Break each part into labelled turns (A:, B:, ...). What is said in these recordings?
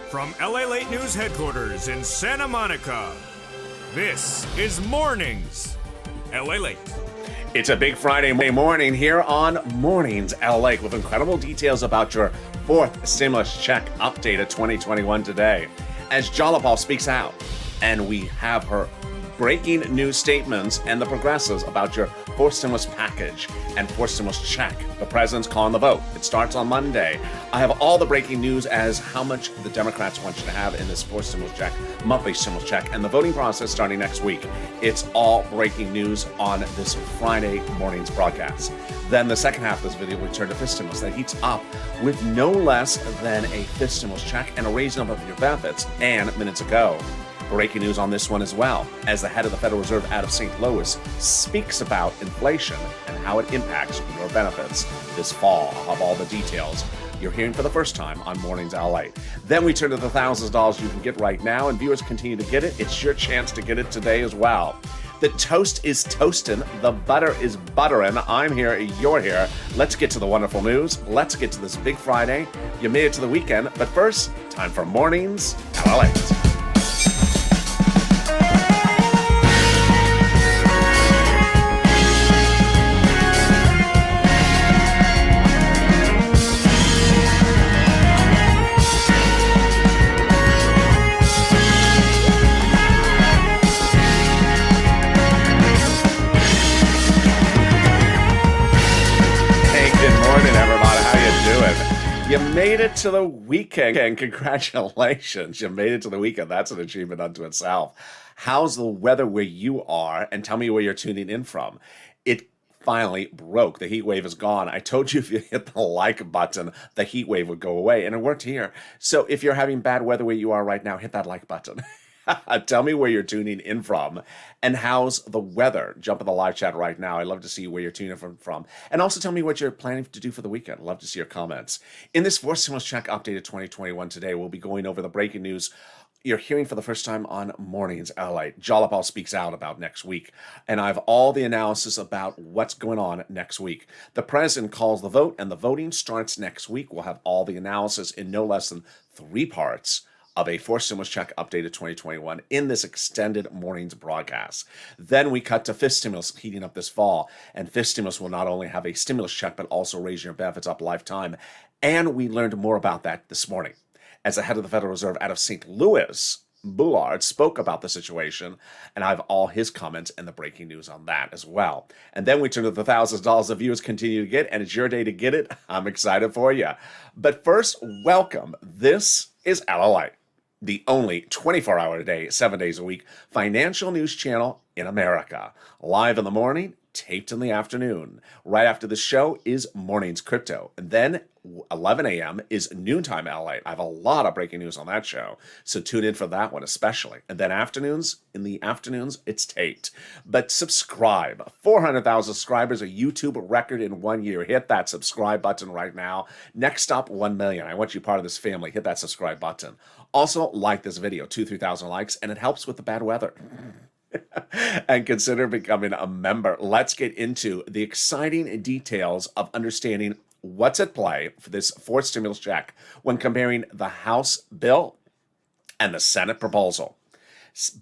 A: From LALATE News headquarters in Santa Monica, this is Mornings LALATE.
B: It's a big Friday morning here on Mornings LALATE with incredible details about your fourth stimulus check update of 2021 today. As Jalapal speaks out, and we have her breaking news statements and the progressives about your fourth stimulus package and fourth stimulus check. The president's calling the vote. It starts on Monday. I have all the breaking news as how much the Democrats want you to have in this fourth stimulus check, monthly stimulus check, and the voting process starting next week. It's all breaking news on this Friday morning's broadcast. Then the second half of this video, we turn to fifth stimulus that heats up with no less than a fifth stimulus check and a raising of your benefits. And minutes ago, breaking news on this one as well, as the head of the Federal Reserve out of St. Louis speaks about inflation and how it impacts your benefits this fall. I'll have all the details you're hearing for the first time on Mornings LALATE. Then we turn to the thousands of dollars you can get right now, and viewers continue to get it. It's your chance to get it today as well. The toast is toasting, the butter is buttering. I'm here, you're here. Let's get to the wonderful news. Let's get to this big Friday. You made it to the weekend, but first, time for Mornings LALATE. You made it to the weekend. Congratulations. You made it to the weekend. That's an achievement unto itself. How's the weather where you are? And tell me where you're tuning in from. It finally broke. The heat wave is gone. I told you if you hit the like button, the heat wave would go away, and it worked here. So if you're having bad weather where you are right now, hit that like button. Tell me where you're tuning in from and how's the weather. Jump in the live chat right now. I'd love to see where you're tuning in from. And also tell me what you're planning to do for the weekend. I'd love to see your comments. In this fourth stimulus check updated 2021 today, we'll be going over the breaking news you're hearing for the first time on Mornings LALATE. Jalapal speaks out about next week, and I have all the analysis about what's going on next week. The president calls the vote, and the voting starts next week. We'll have all the analysis in no less than 3 parts of a fourth stimulus check updated 2021 in this extended morning's broadcast. Then we cut to fifth stimulus heating up this fall, and fifth stimulus will not only have a stimulus check, but also raise your benefits up lifetime. And we learned more about that this morning as the head of the Federal Reserve out of St. Louis, Boulard, spoke about the situation, and I have all his comments and the breaking news on that as well. And then we turn to the thousands of dollars the viewers continue to get, and it's your day to get it. I'm excited for you. But first, welcome. This is LALATE, the only 24-hour a day, 7 days a week financial news channel in America. Live in the morning, taped in the afternoon. Right after the show is Mornings Crypto. And then 11 a.m. is Noontime LALATE. I have a lot of breaking news on that show, so tune in for that one especially. And then in the afternoons, it's taped. But subscribe. 400,000 subscribers, a YouTube record in 1 year. Hit that subscribe button right now. Next up, 1 million. I want you part of this family. Hit that subscribe button. Also, like this video, 2,000-3,000 likes, and it helps with the bad weather. And consider becoming a member. Let's get into the exciting details of understanding what's at play for this fourth stimulus check when comparing the House bill and the Senate proposal.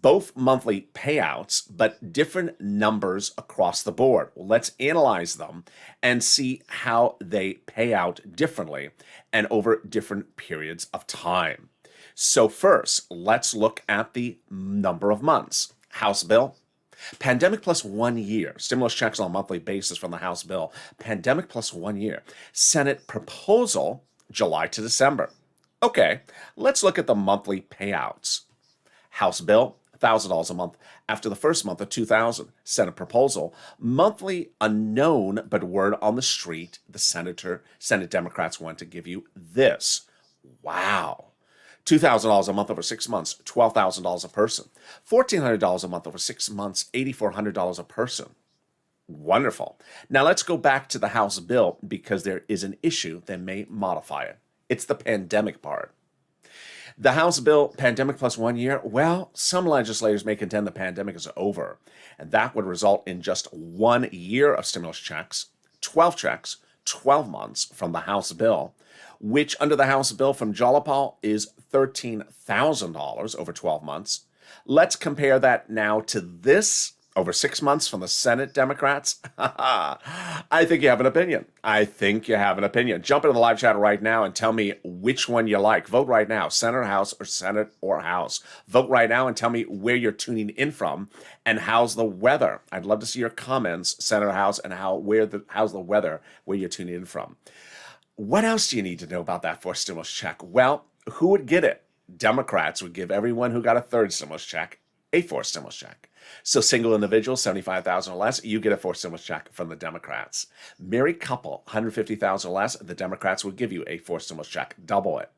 B: Both monthly payouts, but different numbers across the board. Let's analyze them and see how they pay out differently and over different periods of time. So first, let's look at the number of months. House bill, pandemic plus 1 year. Stimulus checks on a monthly basis from the House bill. Pandemic plus 1 year. Senate proposal, July to December. Okay, let's look at the monthly payouts. House bill, $1,000 a month after the first month of 2000. Senate proposal, monthly unknown, but word on the street, the Senate Democrats want to give you this. Wow. $2,000 a month over 6 months, $12,000 a person. $1,400 a month over 6 months, $8,400 a person. Wonderful. Now let's go back to the House bill because there is an issue that may modify it. It's the pandemic part. The House bill, pandemic plus 1 year, well, some legislators may contend the pandemic is over, and that would result in just 1 year of stimulus checks, 12 checks, 12 months from the House bill, which under the House bill from Jalopal is $13,000 over 12 months. Let's compare that now to this over 6 months from the Senate Democrats. I think you have an opinion. Jump into the live chat right now and tell me which one you like. Vote right now, Senate or House, or Senate or House. Vote right now and tell me where you're tuning in from and how's the weather. I'd love to see your comments, Senate or House, and how's the weather where you're tuning in from. What else do you need to know about that fourth stimulus check? Well, who would get it? Democrats would give everyone who got a third stimulus check a fourth stimulus check. So single individual, $75,000 or less, you get a fourth stimulus check from the Democrats. Married couple, $150,000 or less, the Democrats would give you a fourth stimulus check, double it.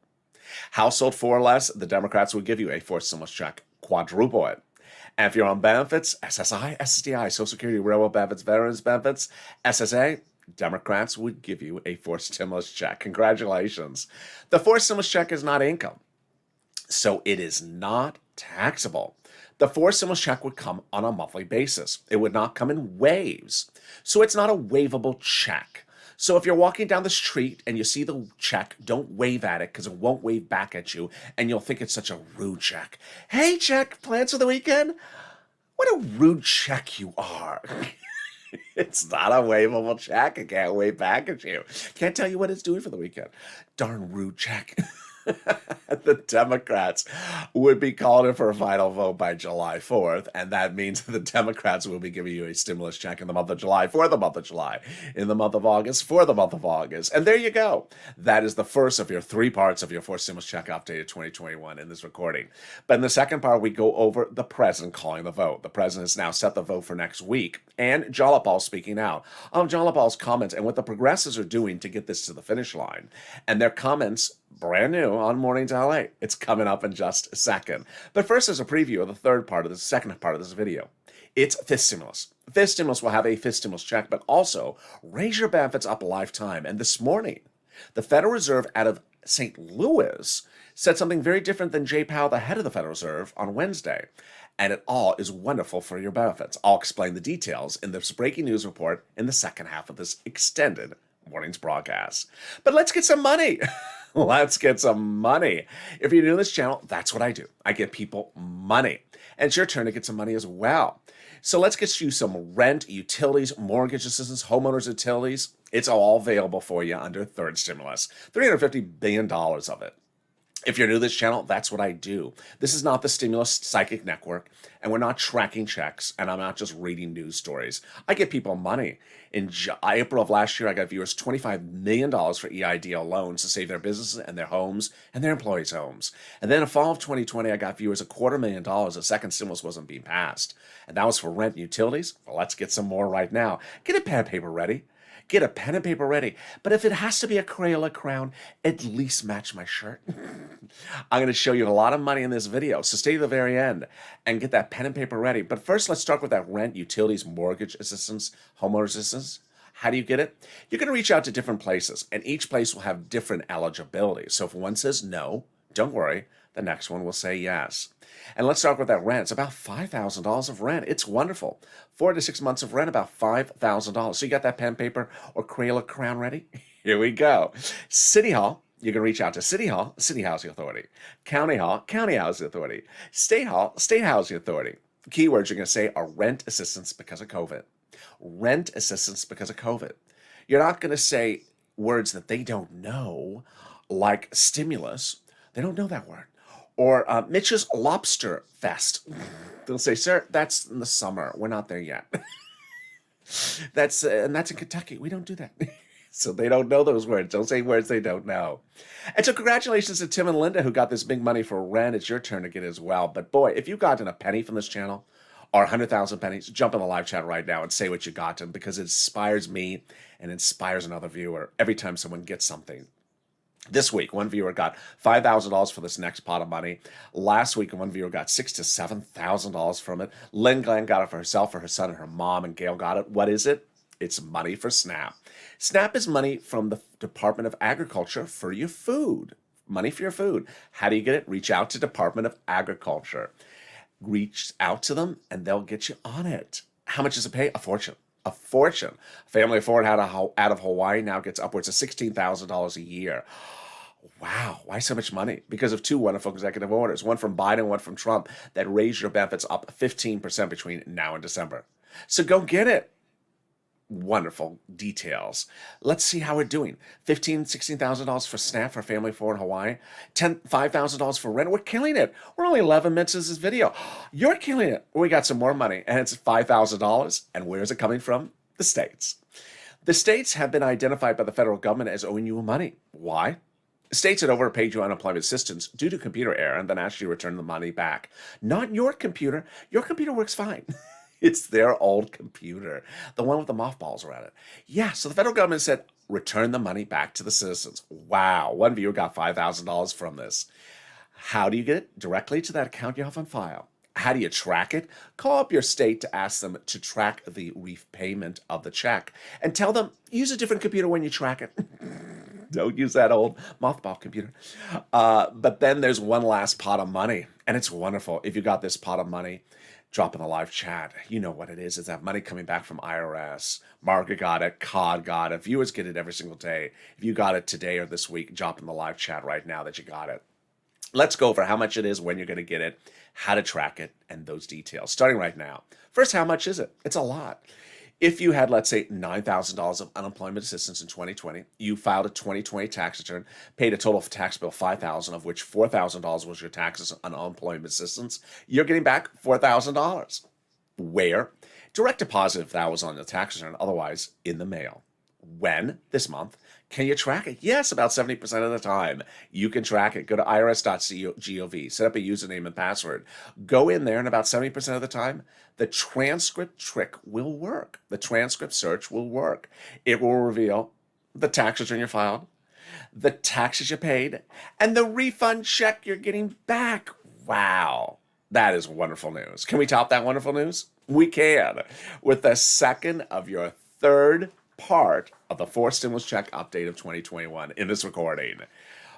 B: Household 4 or less, the Democrats would give you a fourth stimulus check, quadruple it. And if you're on benefits, SSI, SSDI, Social Security, Railroad benefits, Veterans benefits, SSA, Democrats would give you a fourth stimulus check. Congratulations. The fourth stimulus check is not income, so it is not taxable. The fourth stimulus check would come on a monthly basis. It would not come in waves. So it's not a waivable check. So if you're walking down the street and you see the check, don't wave at it because it won't wave back at you and you'll think it's such a rude check. Hey, check, plans for the weekend? What a rude check you are. It's not a waivable check. It can't wave back at you. Can't tell you what it's doing for the weekend. Darn rude check. The Democrats would be called in for a final vote by July 4th, and that means the Democrats will be giving you a stimulus check in the month of July for the month of July, in the month of August for the month of August. And there you go. That is the first of your 3 parts of your fourth stimulus check updated 2021 in this recording. But in the second part, we go over the president calling the vote. The president has now set the vote for next week, and Jalopal speaking out on Jalopal's comments and what the progressives are doing to get this to the finish line. And their comments, brand new on Mornings LA. It's coming up in just a second. But first, there's a preview of the second part of this video. It's fifth stimulus. Fifth stimulus will have a fifth stimulus check, but also raise your benefits up a lifetime. And this morning, the Federal Reserve out of St. Louis said something very different than Jay Powell, the head of the Federal Reserve, on Wednesday. And it all is wonderful for your benefits. I'll explain the details in this breaking news report in the second half of this extended morning's broadcast. But let's get some money. Let's get some money. If you're new to this channel, that's what I do. I get people money. And it's your turn to get some money as well. So let's get you some rent, utilities, mortgage assistance, homeowners utilities. It's all available for you under third stimulus. $350 billion of it. If you're new to this channel, that's what I do. This is not the Stimulus Psychic Network, and we're not tracking checks, and I'm not just reading news stories. I get people money. In April of last year, I got viewers $25 million for EIDL loans to save their businesses and their homes and their employees' homes. And then in fall of 2020, I got viewers $250,000. The second stimulus wasn't being passed. And that was for rent and utilities. Well, let's get some more right now. Get a pen and paper ready. Get a pen and paper ready. But if it has to be a Crayola crown, at least match my shirt. I'm going to show you a lot of money in this video, so stay to the very end and get that pen and paper ready. But first, let's start with that rent, utilities, mortgage assistance, homeowner assistance. How do you get it? You're going to reach out to different places, and each place will have different eligibility. So if one says no, don't worry. The next one will say yes. And let's start with that rent. It's about $5,000 of rent. It's wonderful. 4 to 6 months of rent, about $5,000. So you got that pen, paper, or Crayola crown ready? Here we go. City Hall, you're going to reach out to City Hall, City Housing Authority. County Hall, County Housing Authority. State Hall, State Housing Authority. Keywords you're going to say are rent assistance because of COVID. Rent assistance because of COVID. You're not going to say words that they don't know, like stimulus. They don't know that word. Or Mitch's Lobster Fest. They'll say, sir, that's in the summer. We're not there yet. That's in Kentucky. We don't do that. So they don't know those words. Don't say words they don't know. And so congratulations to Tim and Linda who got this big money for rent. It's your turn to get it as well. But boy, if you gotten a penny from this channel or 100,000 pennies, jump in the live chat right now and say what you gotten because it inspires me and inspires another viewer every time someone gets something. This week, one viewer got $5,000 for this next pot of money. Last week, one viewer got $6,000 to $7,000 from it. Lynn Glenn got it for herself, for her son, and her mom, and Gail got it. What is it? It's money for SNAP. SNAP is money from the Department of Agriculture for your food. Money for your food. How do you get it? Reach out to Department of Agriculture. Reach out to them, and they'll get you on it. How much does it pay? A fortune. A fortune. A family of four out of Hawaii now gets upwards of $16,000 a year. Wow, why so much money? Because of two wonderful executive orders, one from Biden, one from Trump, that raised your benefits up 15% between now and December. So go get it. Wonderful details. Let's see how we're doing. $16,000 for SNAP for family of four in Hawaii. $5,000 for rent. We're killing it. We're only 11 minutes into this video. You're killing it. We got some more money, and it's $5,000. And where is it coming from? The states. The states have been identified by the federal government as owing you money. Why? States had overpaid you unemployment assistance due to computer error and then asked you to return the money back. Not your computer. Your computer works fine. It's their old computer, the one with the mothballs around it. Yeah, so the federal government said, return the money back to the citizens. Wow, one viewer got $5,000 from this. How do you get it? Directly to that account you have on file. How do you track it? Call up your state to ask them to track the repayment of the check and tell them, use a different computer when you track it. Don't use that old mothball computer. But then there's one last pot of money, and it's wonderful. If you got this pot of money, drop in the live chat. You know what it is. It's that money coming back from IRS. Margaret got it. Cod got it. Viewers get it every single day. If you got it today or this week, drop in the live chat right now that you got it. Let's go over how much it is, when you're going to get it, how to track it, and those details. Starting right now. First, how much is it? It's a lot. If you had, let's say, $9,000 of unemployment assistance in 2020, you filed a 2020 tax return, paid a total tax bill of $5,000, of which $4,000 was your taxes on unemployment assistance, you're getting back $4,000. Where? Direct deposit if that was on the tax return, otherwise in the mail. When? This month. Can you track it? Yes, about 70% of the time. You can track it. Go to irs.gov, set up a username and password. Go in there, and about 70% of the time, the transcript trick will work. The transcript search will work. It will reveal the tax return you filed, the taxes you paid, and the refund check you're getting back. Wow. That is wonderful news. Can we top that wonderful news? We can. With the second of your third part of the fourth stimulus check update of 2021 in this recording.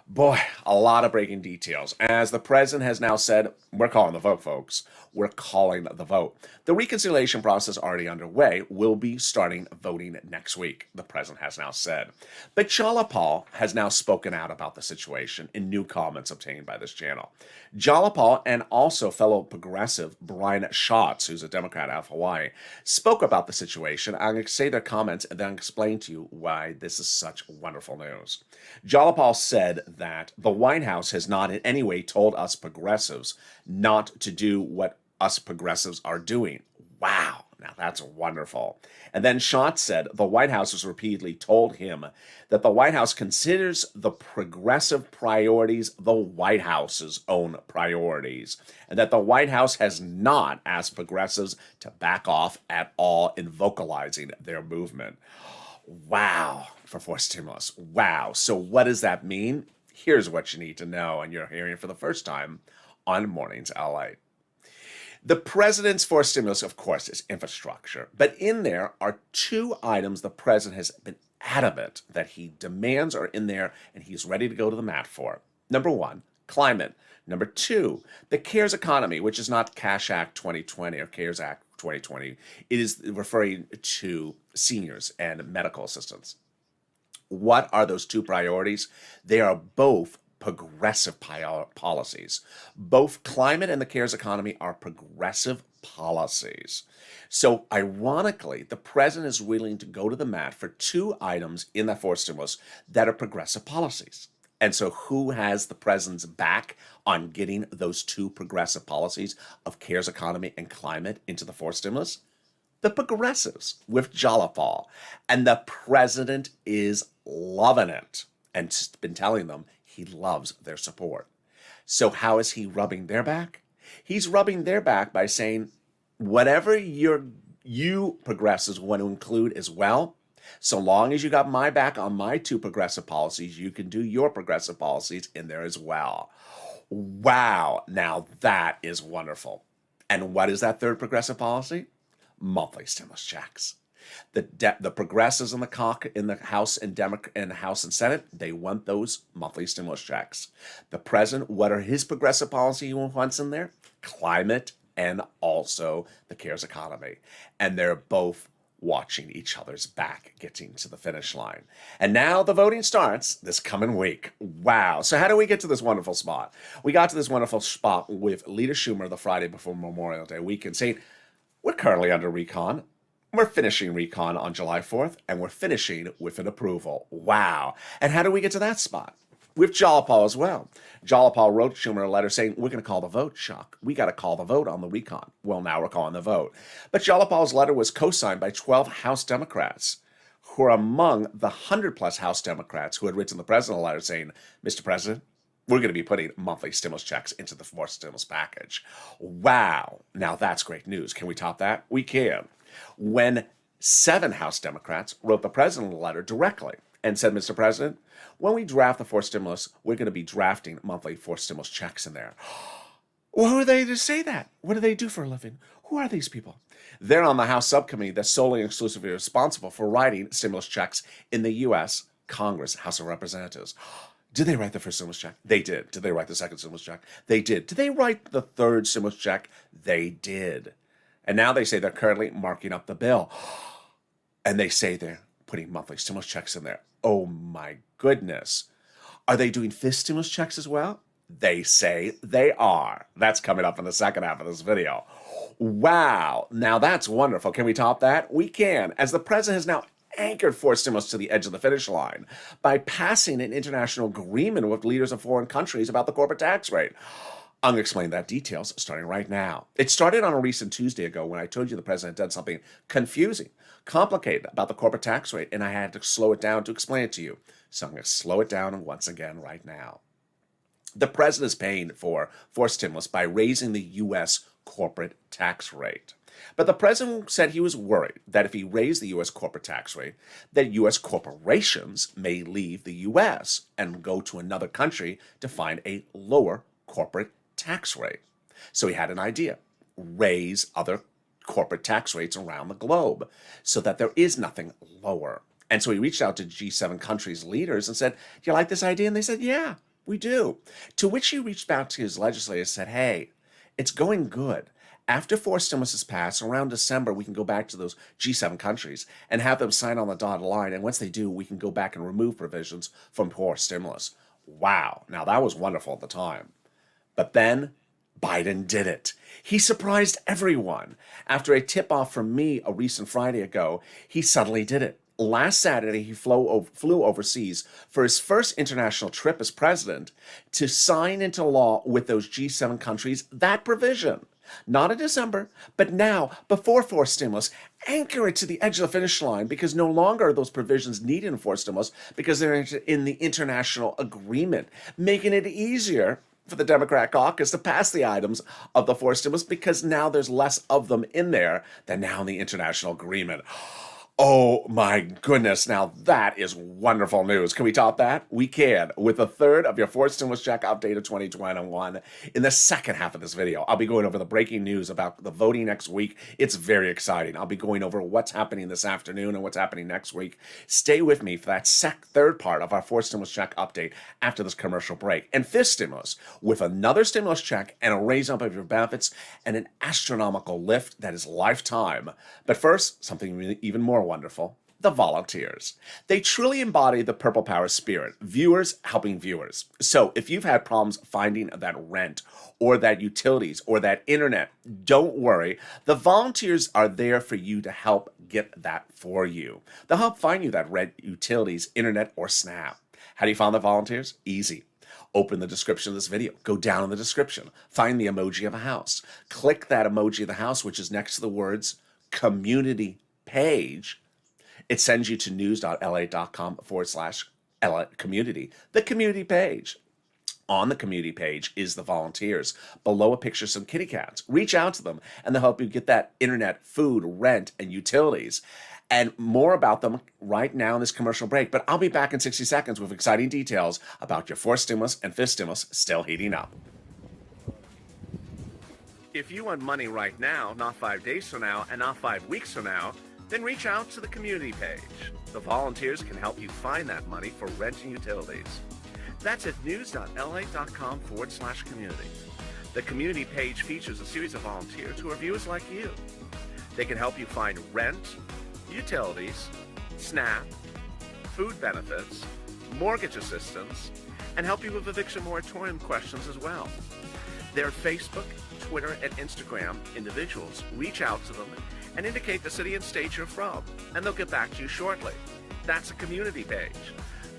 B: Boy, a lot of breaking details. As the president has now said, we're calling the vote, folks. We're calling the vote. The reconciliation process already underway will be starting voting next week, the president has now said. But Jalapal has now spoken out about the situation in new comments obtained by this channel. Jalapal and also fellow progressive Brian Schatz, who's a Democrat out of Hawaii, spoke about the situation. I'm going to say their comments and then explain to you why this is such wonderful news. Jalapal said that the White House has not in any way told us progressives not to do what us progressives are doing. Wow, now that's wonderful. And then Schatz said the White House has repeatedly told him that the White House considers the progressive priorities the White House's own priorities, and that the White House has not asked progressives to back off at all in vocalizing their movement. Wow, for forced stimulus. Wow. So what does that mean? Here's what you need to know, and you're hearing it for the first time on Mornings LA. The president's forced stimulus, of course, is infrastructure, but in there are two items the president has been adamant that he demands are in there and he's ready to go to the mat for. Number one, climate. Number two, the CARES economy, which is not Cash Act 2020 or CARES Act 2020. It is referring to seniors and medical assistance. What are those two priorities? They are both progressive policies. Both climate and the CARES economy are progressive policies. So ironically, the president is willing to go to the mat for two items in that forced stimulus that are progressive policies. And so who has the president's back on getting those two progressive policies of CARES economy and climate into the forced stimulus? The progressives with Jalapal. And the president is loving it and been telling them he loves their support. So how is he rubbing their back? He's rubbing their back by saying, whatever you progressives want to include as well, so long as you got my back on my two progressive policies, you can do your progressive policies in there as well. Wow, now that is wonderful. And what is that third progressive policy? Monthly stimulus checks. The progressives in the House and House and Senate, they want those monthly stimulus checks. The president, what are his progressive policy he wants in there? Climate and also the CARES economy. And they're both watching each other's back getting to the finish line. And now the voting starts this coming week. Wow. So how do we get to this wonderful spot? We got to this wonderful spot with Leader Schumer the Friday before Memorial Day weekend saying, we're currently under recon. We're finishing recon on July 4th, and we're finishing with an approval. Wow. And how do we get to that spot? With Jalopal as well. Jalopal wrote Schumer a letter saying, we're going to call the vote, Chuck. We got to call the vote on the recon. Well, now we're calling the vote. But Jalopal's letter was co-signed by 12 House Democrats, who are among the 100-plus House Democrats who had written the president a letter saying, Mr. President, we're going to be putting monthly stimulus checks into the fourth stimulus package. Wow. Now that's great news. Can we top that? We can. When 7 House Democrats wrote the president a letter directly and said, Mr. President, when we draft the fourth stimulus, we're going to be drafting monthly fourth stimulus checks in there. Well, who are they to say that? What do they do for a living? Who are these people? They're on the House subcommittee that's solely and exclusively responsible for writing stimulus checks in the U.S. Congress, House of Representatives. Did they write the first stimulus check? They did. Did they write the second stimulus check? They did. Did they write the third stimulus check? They did. And now they say they're currently marking up the bill. And they say they're putting monthly stimulus checks in there. Oh my goodness. Are they doing fifth stimulus checks as well? They say they are. That's coming up in the second half of this video. Wow. Now that's wonderful. Can we top that? We can. As the president has now anchored fourth stimulus to the edge of the finish line by passing an international agreement with leaders of foreign countries about the corporate tax rate. I'm going to explain that details starting right now. It started on a recent Tuesday ago when I told you the president did something confusing, complicated about the corporate tax rate, and I had to slow it down to explain it to you. So I'm going to slow it down once again right now. The president is paying for stimulus by raising the U.S. corporate tax rate. But the president said he was worried that if he raised the U.S. corporate tax rate, that U.S. corporations may leave the U.S. and go to another country to find a lower corporate tax rate. So he had an idea: raise other corporate tax rates around the globe so that there is nothing lower. And so he reached out to G7 countries' leaders and said, do you like this idea? And they said, yeah, we do. To which he reached out to his legislators and said, hey, it's going good. After fourth stimulus is passed, around December, we can go back to those G7 countries and have them sign on the dotted line. And once they do, we can go back and remove provisions from fourth stimulus. Wow. Now, that was wonderful at the time. But then Biden did it. He surprised everyone. After a tip-off from me a recent Friday ago, he suddenly did it. Last Saturday, he flew overseas for his first international trip as president to sign into law with those G7 countries that provision. Not in December, but now, before fourth stimulus, anchor it to the edge of the finish line, because no longer are those provisions needed in fourth stimulus because they're in the international agreement, making it easier for the Democrat caucus to pass the items of the fourth stimulus because now there's less of them in there than now in the international agreement. Oh my goodness, now that is wonderful news. Can we top that? We can, with a third of your fourth stimulus check update of 2021. In the second half of this video, I'll be going over the breaking news about the voting next week. It's very exciting. I'll be going over what's happening this afternoon and what's happening next week. Stay with me for that third part of our fourth stimulus check update after this commercial break. And fifth stimulus, with another stimulus check and a raise up of your benefits and an astronomical lift that is lifetime. But first, something even more wonderful: the volunteers. They truly embody the Purple Power spirit, viewers helping viewers. So if you've had problems finding that rent or that utilities or that internet, don't worry. The volunteers are there for you to help get that for you. They'll help find you that rent, utilities, internet, or SNAP. How do you find the volunteers? Easy. Open the description of this video. Go down in the description. Find the emoji of a house. Click that emoji of the house, which is next to the words community page. It sends you to news.la.com/community, the community page. On the community page is the volunteers. Below a picture of some kitty cats. Reach out to them and they'll help you get that internet, food, rent, and utilities. And more about them right now in this commercial break. But I'll be back in 60 seconds with exciting details about your fourth stimulus and fifth stimulus still heating up. If you want money right now, not 5 days from now, and not 5 weeks from now, then reach out to the community page. The volunteers can help you find that money for rent and utilities. That's at news.la.com/community. The community page features a series of volunteers who are viewers like you. They can help you find rent, utilities, SNAP, food benefits, mortgage assistance, and help you with eviction moratorium questions as well. Their Facebook, Twitter, and Instagram individuals reach out to them and indicate the city and state you're from, and they'll get back to you shortly. That's a community page.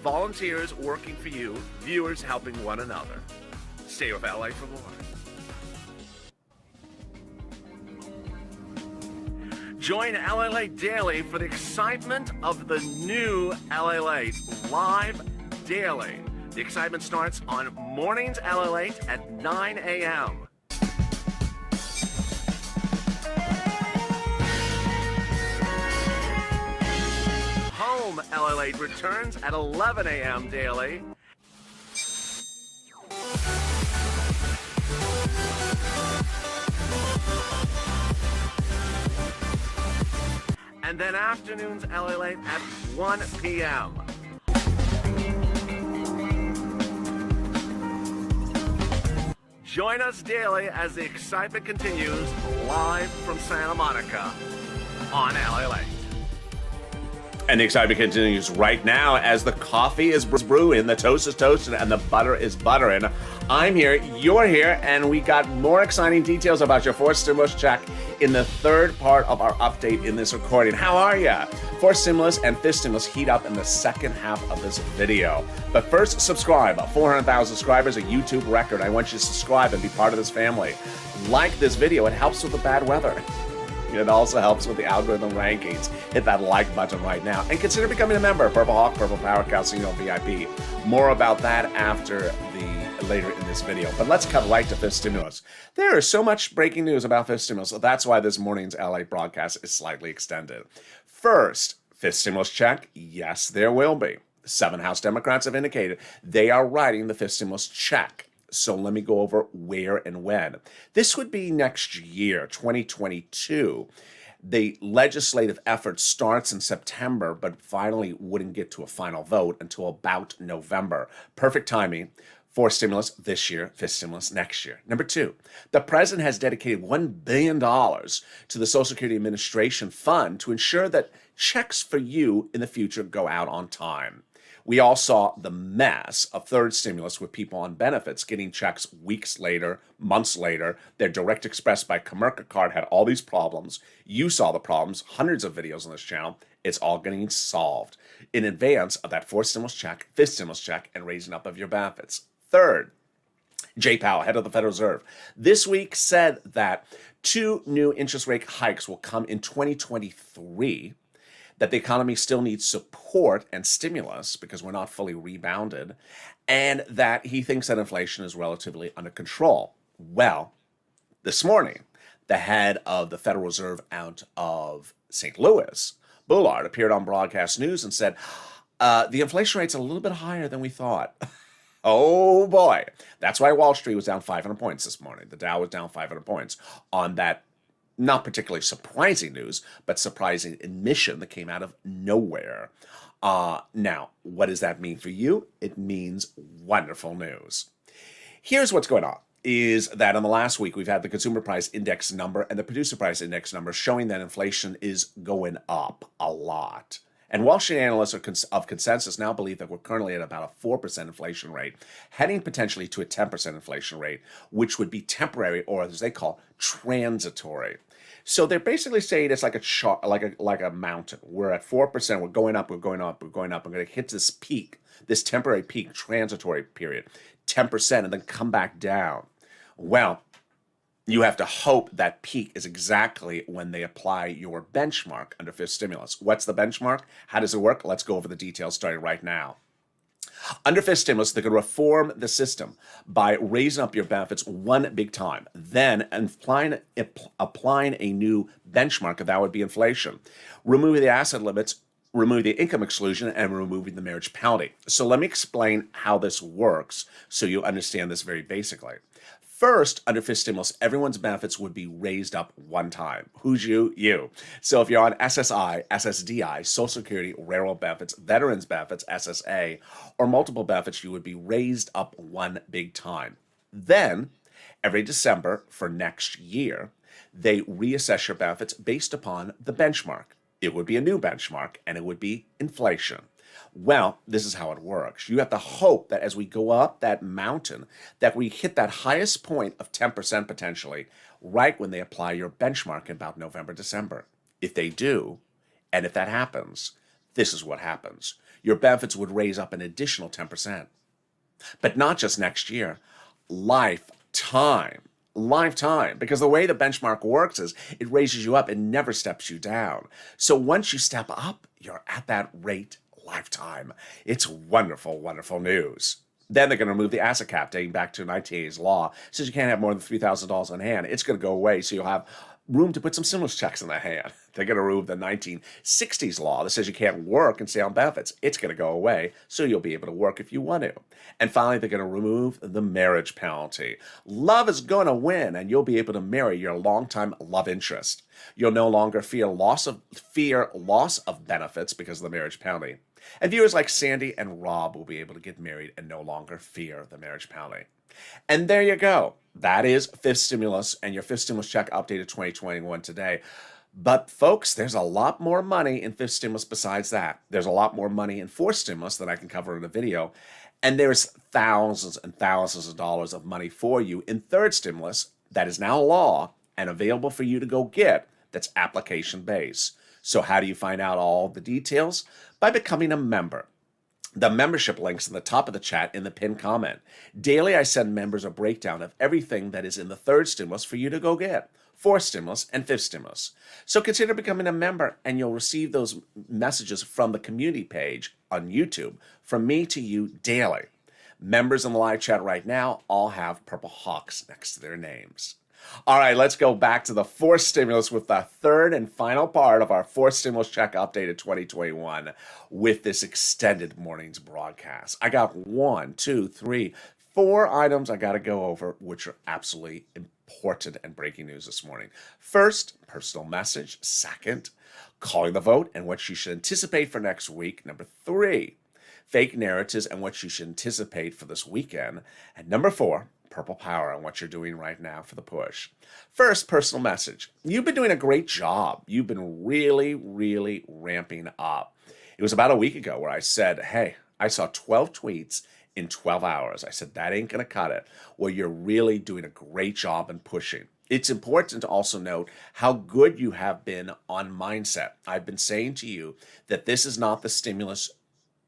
B: Volunteers working for you, viewers helping one another. Stay with LA for more. Join LALATE Daily for the excitement of the new LALATE live daily. The excitement starts on mornings LALATE at 9 a.m. Home LALATE returns at 11 a.m. daily. And then afternoons LALATE at 1 p.m. Join us daily as the excitement continues live from Santa Monica on LALATE. And the excitement continues right now as the coffee is brewing, the toast is toasting, and the butter is buttering. I'm here, you're here, and we got more exciting details about your fourth stimulus check in the third part of our update in this recording. How are ya? Fourth stimulus and fifth stimulus heat up in the second half of this video. But first, subscribe. 400,000 subscribers, a YouTube record. I want you to subscribe and be part of this family. Like this video, it helps with the bad weather. It also helps with the algorithm rankings. Hit that like button right now. And consider becoming a member. Purple Hawk, Purple Power Casino VIP. More about that later in this video. But let's cut right to fifth stimulus. There is so much breaking news about fifth stimulus. So that's why this morning's LA broadcast is slightly extended. First, fifth stimulus check. Yes, there will be. 7 House Democrats have indicated they are writing the fifth stimulus check. So let me go over where and when. This would be next year, 2022. The legislative effort starts in September, but finally wouldn't get to a final vote until about November. Perfect timing. Fourth stimulus this year, fifth stimulus next year. Number 2, the president has dedicated $1 billion to the Social Security Administration Fund to ensure that checks for you in the future go out on time. We all saw the mess of third stimulus with people on benefits getting checks weeks later, months later. Their Direct Express by Comerica card had all these problems. You saw the problems, hundreds of videos on this channel. It's all getting solved in advance of that fourth stimulus check, fifth stimulus check, and raising up of your benefits. Third, Jay Powell, head of the Federal Reserve, this week said that 2 new interest rate hikes will come in 2023. That the economy still needs support and stimulus because we're not fully rebounded, and that he thinks that inflation is relatively under control. Well, this morning, the head of the Federal Reserve out of St. Louis, Bullard, appeared on broadcast news and said, the inflation rate's a little bit higher than we thought. Oh boy. That's why Wall Street was down 500 points this morning. The Dow was down 500 points on that not particularly surprising news, but surprising admission that came out of nowhere. Now, what does that mean for you? It means wonderful news. Here's what's going on, is that in the last week, we've had the consumer price index number and the producer price index number showing that inflation is going up a lot. And Wall Street analysts of consensus now believe that we're currently at about a 4% inflation rate, heading potentially to a 10% inflation rate, which would be temporary, or as they call, transitory. So they're basically saying it's like a mountain. We're at 4%. We're going up. We're going up. We're going up. We're going to hit this peak, this temporary peak, transitory period, 10%, and then come back down. Well, you have to hope that peak is exactly when they apply your benchmark under fifth stimulus. What's the benchmark? How does it work? Let's go over the details starting right now. Under fifth stimulus, they could reform the system by raising up your benefits one big time, then applying a new benchmark, that would be inflation, removing the asset limits, removing the income exclusion, and removing the marriage penalty. So let me explain how this works so you understand this very basically. First, under fifth stimulus, everyone's benefits would be raised up one time. Who's you? You. So if you're on SSI, SSDI, Social Security, Railroad benefits, Veterans benefits, SSA, or multiple benefits, you would be raised up one big time. Then, every December for next year, they reassess your benefits based upon the benchmark. It would be a new benchmark, and it would be inflation. Well, this is how it works. You have to hope that as we go up that mountain, that we hit that highest point of 10% potentially, right when they apply your benchmark in about November, December. If they do, and if that happens, this is what happens. Your benefits would raise up an additional 10%. But not just next year, lifetime. Lifetime. Because the way the benchmark works is it raises you up and never steps you down. So once you step up, you're at that rate lifetime. It's wonderful, wonderful news. Then they're going to remove the asset cap dating back to 1980's law. It says you can't have more than $3,000 on hand. It's going to go away, so you'll have room to put some stimulus checks in the hand. They're going to remove the 1960s law that says you can't work and stay on benefits. It's going to go away, so you'll be able to work if you want to. And finally, they're going to remove the marriage penalty. Love is going to win, and you'll be able to marry your longtime love interest. You'll no longer fear loss of benefits because of the marriage penalty. And viewers like Sandy and Rob will be able to get married and no longer fear the marriage penalty. And there you go. That is fifth stimulus and your fifth stimulus check updated 2021 today. But folks, there's a lot more money in fifth stimulus besides that. There's a lot more money in fourth stimulus that I can cover in a video. And there's thousands and thousands of dollars of money for you in third stimulus that is now law and available for you to go get that's application based. So how do you find out all the details? By becoming a member. The membership link's in the top of the chat in the pinned comment. Daily, I send members a breakdown of everything that is in the third stimulus for you to go get. Fourth stimulus and fifth stimulus. So consider becoming a member and you'll receive those messages from the community page on YouTube from me to you daily. Members in the live chat right now all have purple hawks next to their names. All right, let's go back to the fourth stimulus with the third and final part of our fourth stimulus check updated 2021 with this extended morning's broadcast. I got 4 items I got to go over, which are absolutely important and breaking news this morning. First, personal message. Second, calling the vote and what you should anticipate for next week. Number 3, fake narratives and what you should anticipate for this weekend. And number 4, purple power and what you're doing right now for the push. First, personal message. You've been doing a great job. You've been really, really ramping up. It was about a week ago where I said, hey, I saw 12 tweets in 12 hours. I said, that ain't going to cut it. Well, you're really doing a great job in pushing. It's important to also note how good you have been on mindset. I've been saying to you that this is not the stimulus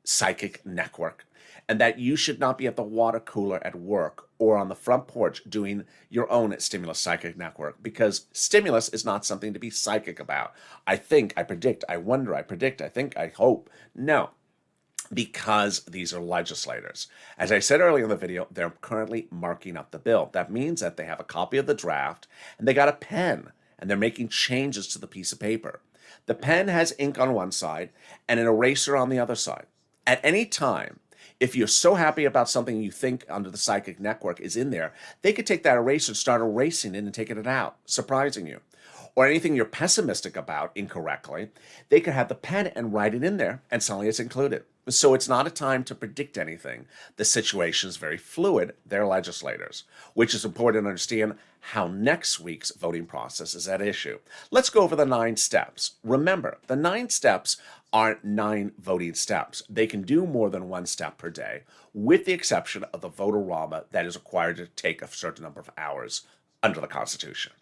B: psychic network, and that you should not be at the water cooler at work or on the front porch doing your own stimulus psychic network, because stimulus is not something to be psychic about. I think, I predict, I wonder, I predict, I think, I hope. No, because these are legislators. As I said earlier in the video, they're currently marking up the bill. That means that they have a copy of the draft and they got a pen and they're making changes to the piece of paper. The pen has ink on one side and an eraser on the other side. At any time, if you're so happy about something you think under the psychic network is in there, they could take that eraser and start erasing it and taking it out, surprising you. Or anything you're pessimistic about incorrectly, they could have the pen and write it in there, and suddenly it's included. So it's not a time to predict anything. The situation is very fluid. They're legislators, which is important to understand how next week's voting process is at issue. Let's go over the 9 steps. Remember, the 9 steps aren't 9 voting steps. They can do more than 1 step per day, with the exception of the vote-a-rama that is required to take a certain number of hours under the Constitution.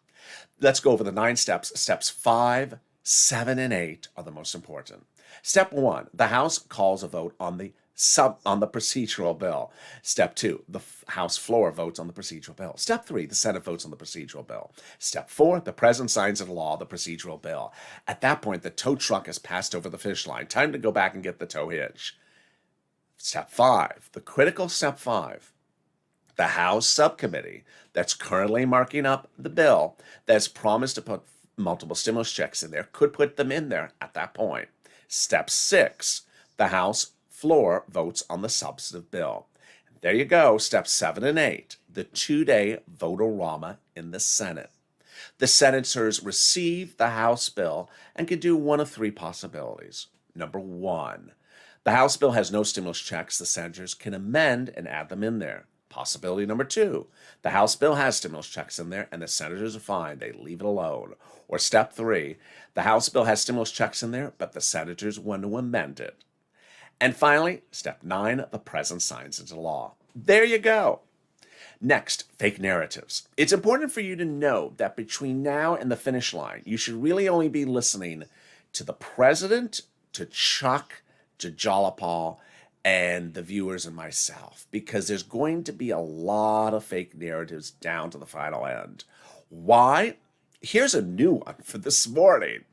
B: Let's go over the 9 steps. Steps 5, 7, and 8 are the most important. Step 1, the House calls a vote on the procedural bill. Step 2, the House floor votes on the procedural bill. Step 3, the Senate votes on the procedural bill. Step 4, the President signs into law the procedural bill. At that point, the tow truck has passed over the finish line. Time to go back and get the tow hitch. Step 5, the critical step 5. The House subcommittee that's currently marking up the bill that's promised to put multiple stimulus checks in there could put them in there at that point. Step 6, the House floor votes on the substantive bill. There you go, steps 7 and 8, the 2-day vote-a-rama in the Senate. The senators receive the House bill and can do one of 3 possibilities. Number 1, the House bill has no stimulus checks. The senators can amend and add them in there. Possibility number 2, the House bill has stimulus checks in there and the senators are fine, they leave it alone. Or step 3, the House bill has stimulus checks in there, but the senators want to amend it. And finally, step 9, the president signs into law. There you go. Next, fake narratives. It's important for you to know that between now and the finish line, you should really only be listening to the president, to Chuck, to Jalapal, and the viewers and myself, because there's going to be a lot of fake narratives down to the final end. Why? Here's a new one for this morning.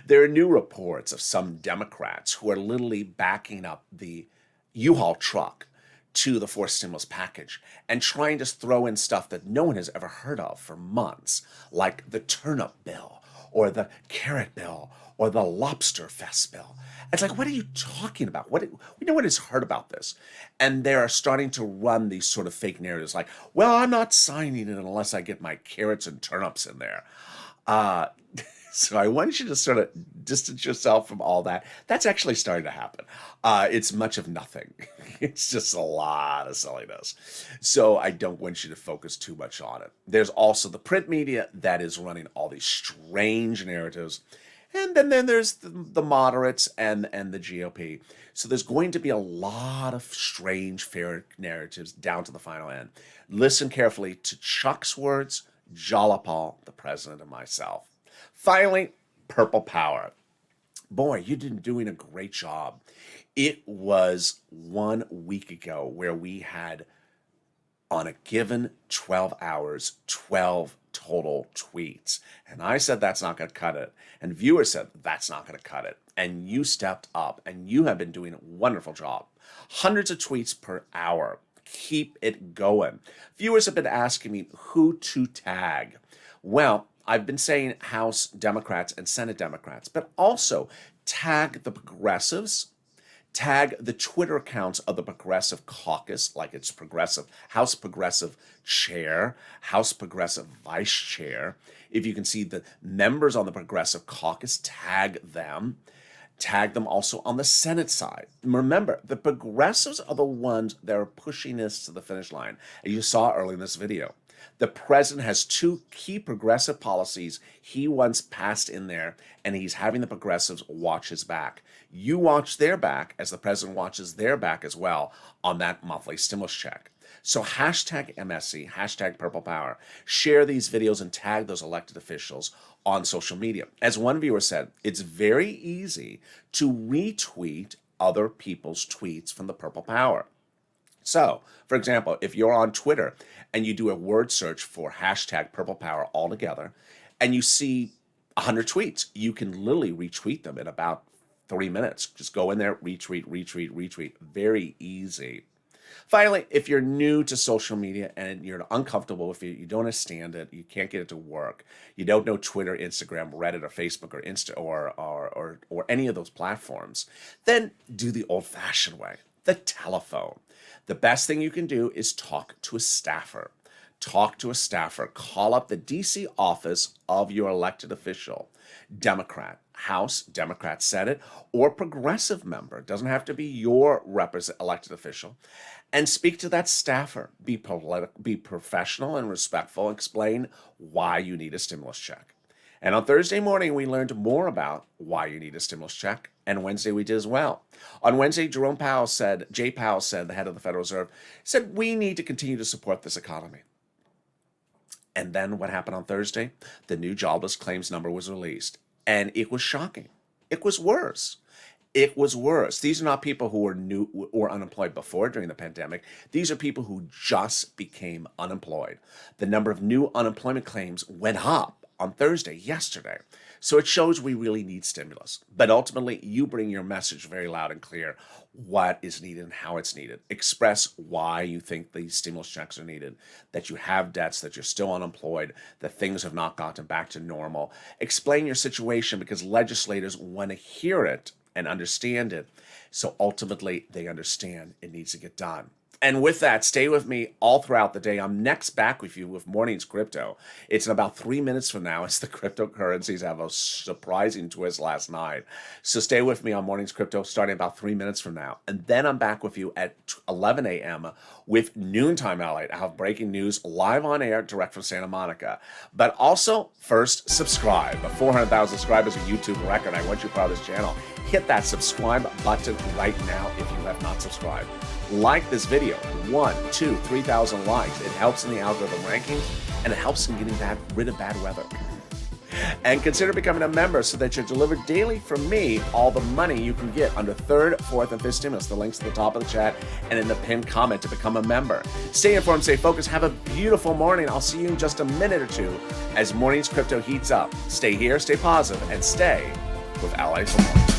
B: There are new reports of some Democrats who are literally backing up the U-Haul truck to the forced stimulus package and trying to throw in stuff that no one has ever heard of for months, like the turnip bill or the carrot bill or the lobster fest bill. It's like, what are you talking about? We know what is heard about this. And they're starting to run these sort of fake narratives like, well, I'm not signing it unless I get my carrots and turnips in there. So I want you to sort of distance yourself from all that. That's actually starting to happen. It's much of nothing. It's just a lot of silliness. So I don't want you to focus too much on it. There's also the print media that is running all these strange narratives. And then there's the moderates and the GOP. So there's going to be a lot of strange, fair narratives down to the final end. Listen carefully to Chuck's words, Jalapal, the president, and myself. Finally, Purple Power. Boy, you've been doing a great job. It was 1 week ago where we had, on a given 12 hours, 12 total tweets. And I said, that's not going to cut it. And viewers said, that's not going to cut it. And you stepped up, and you have been doing a wonderful job. Hundreds of tweets per hour. Keep it going. Viewers have been asking me who to tag. Well, I've been saying House Democrats and Senate Democrats, but also tag the progressives, tag the Twitter accounts of the Progressive Caucus, like it's Progressive, House Progressive Chair, House Progressive Vice Chair. If you can see the members on the Progressive Caucus, tag them. Tag them also on the Senate side. Remember, the progressives are the ones that are pushing this to the finish line. As you saw earlier in this video, the president has 2 key progressive policies he wants passed in there, and he's having the progressives watch his back. You watch their back as the president watches their back as well on that monthly stimulus check. So hashtag MSC, hashtag Purple Power. Share these videos and tag those elected officials on social media. As one viewer said, it's very easy to retweet other people's tweets from the Purple Power. So, for example, if you're on Twitter and you do a word search for hashtag Purple Power all together, and you see 100 tweets, you can literally retweet them in about 3 minutes. Just go in there, retweet, retweet, retweet. Very easy. Finally, if you're new to social media and you're uncomfortable with it, you don't understand it, you can't get it to work, you don't know Twitter, Instagram, Reddit, or Facebook, or Insta, or any of those platforms, then do the old-fashioned way, the telephone. The best thing you can do is talk to a staffer. Talk to a staffer. Call up the DC office of your elected official, Democrat, House, Democrat, Senate, or progressive member. It doesn't have to be your elected official. And speak to that staffer. Be professional and respectful. Explain why you need a stimulus check. And on Thursday morning, we learned more about why you need a stimulus check. And Wednesday, we did as well. On Wednesday, Jay Powell said, the head of the Federal Reserve, said, we need to continue to support this economy. And then what happened on Thursday? The new jobless claims number was released. And it was shocking. It was worse. It was worse. These are not people who were new or unemployed before during the pandemic. These are people who just became unemployed. The number of new unemployment claims went up on Thursday, yesterday. So it shows we really need stimulus. But ultimately, you bring your message very loud and clear, what is needed and how it's needed. Express why you think these stimulus checks are needed, that you have debts, that you're still unemployed, that things have not gotten back to normal. Explain your situation because legislators want to hear it and understand it. So ultimately, they understand it needs to get done. And with that, stay with me all throughout the day. I'm next back with you with Mornings Crypto. It's in about 3 minutes from now as the cryptocurrencies have a surprising twist last night. So stay with me on Mornings Crypto starting about 3 minutes from now. And then I'm back with you at 11 a.m. with Noontime LALATE. I have breaking news live on air direct from Santa Monica. But also, first, subscribe. 400,000 subscribers, a YouTube record. I want you part of this channel. Hit that subscribe button right now if you have not subscribed. Like this video, 1, 2, 3,000 likes. It helps in the algorithm rankings, and it helps in getting rid of bad weather. And consider becoming a member so that you're delivered daily from me all the money you can get under third, fourth, and fifth stimulus. The link's at the top of the chat and in the pinned comment to become a member. Stay informed, stay focused, have a beautiful morning. I'll see you in just a minute or two as Mornings Crypto heats up. Stay here, stay positive, and stay with LA for more.